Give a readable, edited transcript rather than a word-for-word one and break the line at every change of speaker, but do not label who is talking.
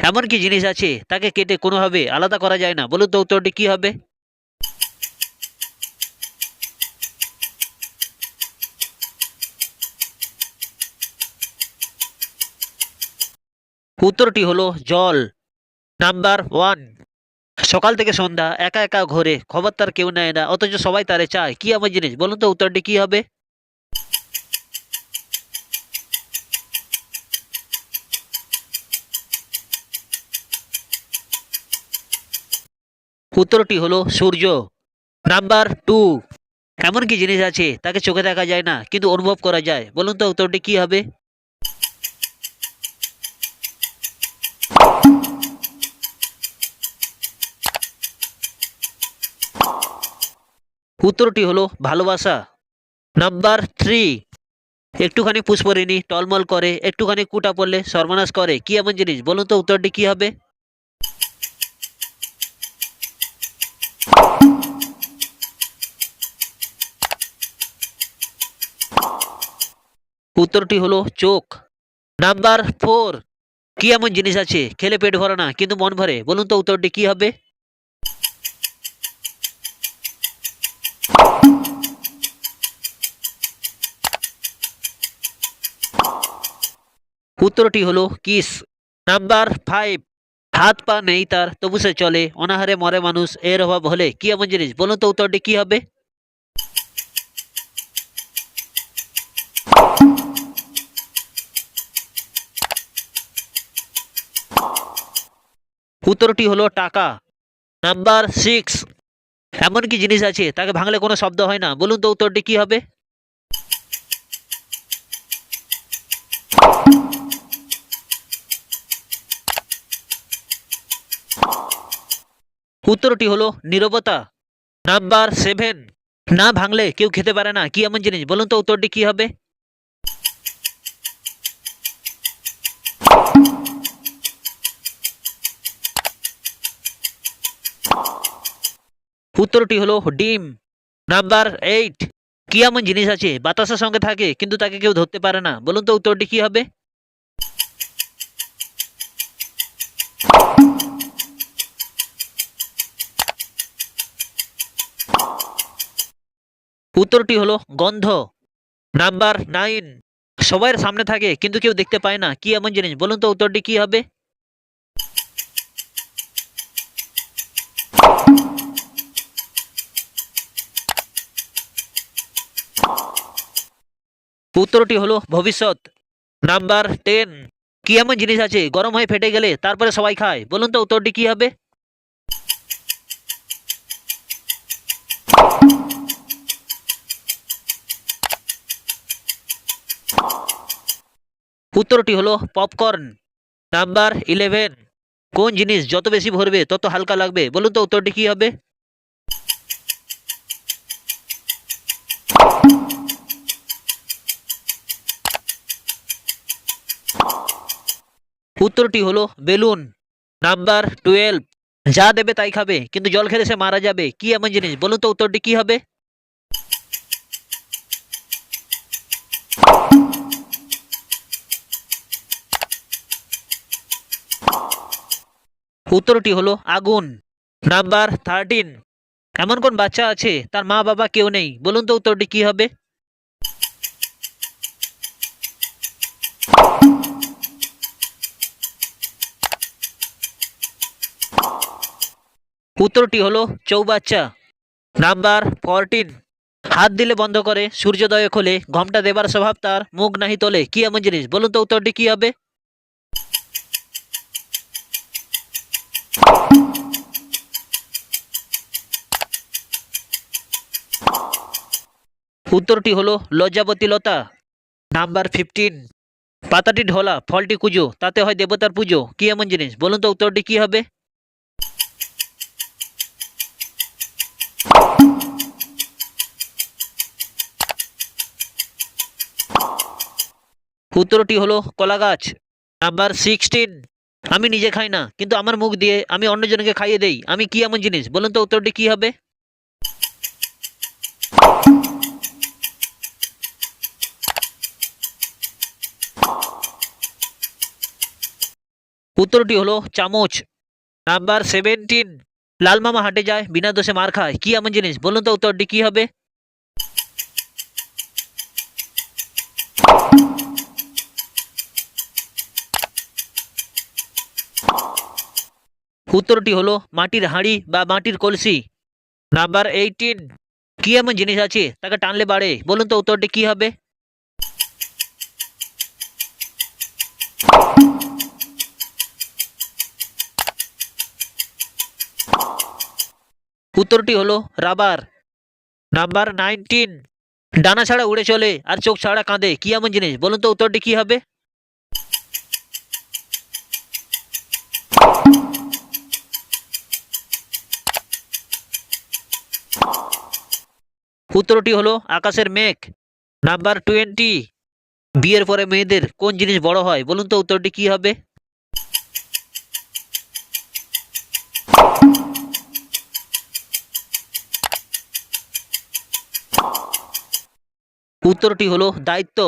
এমন কি জিনিস আছে তাকে কেটে কোনোভাবে আলাদা করা যায় না? বলুন তো উত্তরটি কি হবে? উত্তরটি হলো জল। Number one. সকাল থেকে সন্ধ্যা একা একা ঘোরে, খবর তার কেউ নেয় না, অথচ সবাই তারে চায়। কি এমন জিনিস? বলুন তো উত্তরটি কি হবে? উত্তরটি হলো সূর্য। Number two. এমন কি জিনিস আছে তাকে চোখে দেখা যায় না কিন্তু অনুভব করা যায়? বলুন তো উত্তরটি কি হবে? উত্তরটি হলো ভালোবাসা। Number three. একটুখানি পুষ্পরিণী টলমল করে, একটুখানি কুটা পড়লে সর্বনাশ করে। কি এমন জিনিস? বলুন তো উত্তরটি কি হবে? উত্তরটি হলো চোখ। Number four. কি এমন জিনিস আছে খেলে পেট ভরে না কিন্তু মন ভরে? বলুন তো উত্তরটি কি হবে? উত্তরটি হলো কিস। Number five. হাত পা নেই তার তবু সে চলে, অনাহারে মরে মানুষ এর অভাব হলে। কি এমন জিনিস? বলুন তো উত্তরটি কি হবে? উত্তরটি হলো টাকা। Number six. এমন কি জিনিস আছে তাকে ভাঙলে কোনো শব্দ হয় না? বলুন তো উত্তরটি কি হবে? উত্তরটি হলো নীরবতা। Number seven. না ভাঙলে কেউ খেতে পারে না। কি এমন জিনিস? বলুন তো উত্তরটি কি হবে? উত্তরটি হলো ডিম। Number eight. কি এমন জিনিস আছে বাতাসের সঙ্গে থাকে কিন্তু তাকে কেউ ধরতে পারে না? বলুন তো উত্তরটি কি হবে? উত্তরটি হলো গন্ধ। Number nine. সবার সামনে থাকে কিন্তু কেউ দেখতে পায় না। কি এমন জিনিস? বলুন তো উত্তরটি কি হবে? উত্তরটি হলো ভবিষ্যৎ। Number ten. কি এমন জিনিস আছে গরম হয়ে ফেটে গেলে তারপরে সবাই খায়? বলুন তো উত্তরটি কি হবে? উত্তরটি হলো পপকর্ন। Number eleven. কোন জিনিস যত বেশি ভরবে তত হালকা লাগবে? বলুন তো উত্তরটি কি হবে? উত্তরটি হলো বেলুন। Number twelve. যা দেবে তাই খাবে কিন্তু জল খেলে সে মারা যাবে। কি এমন জিনিস? বলুন তো উত্তরটি কি হবে? উত্তরটি হলো আগুন। Number thirteen. এমন কোন বাচ্চা আছে তার মা বাবা কেউ নেই? বলুন তো উত্তরটি কি হবে? উত্তরটি হলো চৌবাচ্চা। Number fourteen. হাত দিলে বন্ধ করে, সূর্যোদয়ে খোলে, ঘোমটা দেবার স্বভাব তার, মুখ নাহি তোলে। কি এমন জিনিস? বলুন তো উত্তরটি কি হবে? উত্তরটি হলো লজ্জাবতী লতা। Number fifteen. পাতাটি ঢোলা ফলটি কুজো, তাতে হয় দেবতার পুজো। কি এমন জিনিস? বলুন তো উত্তরটি কি হবে? উত্তরটি হলো কলা গাছ। Number sixteen. আমি নিজে খাই না কিন্তু আমার মুখ দিয়ে আমি অন্যজনকে খাইয়ে দেই। আমি কি এমন জিনিস? বলুন তো উত্তরটি কি হবে? উত্তরটি হলো চামচ। নাম্বার 17, লাল মামা হাটে যায় বিনা দোষে মার খায়, কি এমন জিনিস? বলুন তো উত্তরটি কি হবে? উত্তরটি হলো মাটির হাঁড়ি বা মাটির কলসি। নাম্বার 18, কি এমন জিনিস আছে তাকে টানলে বাড়ে? বলুন তো উত্তরটি কি হবে? উত্তরটি হলো রাবার। নাম্বার 19, ডানা ছাড়া উড়ে চলে আর চোখ ছাড়া কাঁদে, কি এমন জিনিস? বলুন তো উত্তরটি কি হবে? উত্তরটি হলো আকাশের মেঘ। নাম্বার 20, বিয়ের পরে মেয়েদের কোন জিনিস বড় হয়? বলুন তো উত্তরটি কি হবে? উত্তরটি হলো দায়িত্ব।